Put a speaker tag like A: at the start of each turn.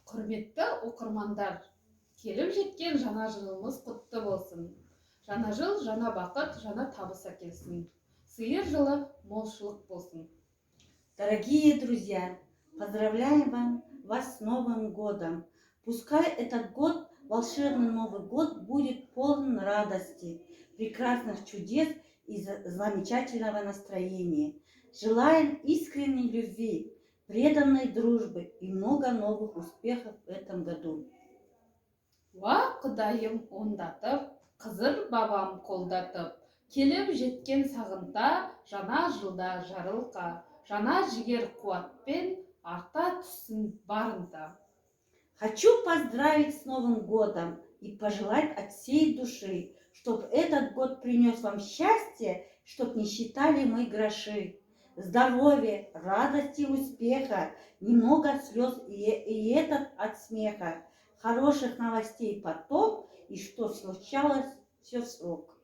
A: Құрметті оқырмандар, келіп жеткен жаңа жылымыз құтты болсын. Жаңа жыл, жаңа бақыт, жаңа табыс әкелсін. Сиыр жылы молшылық болсын.
B: Дорогие друзья, поздравляем вас с Новым годом. Пускай этот год, волшебный Новый год, будет полон радости, прекрасных чудес и замечательного настроения. Желаем искренней любви, преданной дружбы и много новых успехов в этом году.
A: Уа Құдайым ондатып, қызыр бабам қолдатып, келіп жеткен сағынта, жаңа жылда жарылқа, жаңа жігер қуатпен арта түссін барынта.
B: Хочу поздравить с Новым годом и пожелать от всей души, чтобы этот год принес вам счастье, чтоб не считали мы гроши. Здоровья, радости, успеха, немного слез и этот от смеха. Хороших новостей поток, и что случалось, все в срок.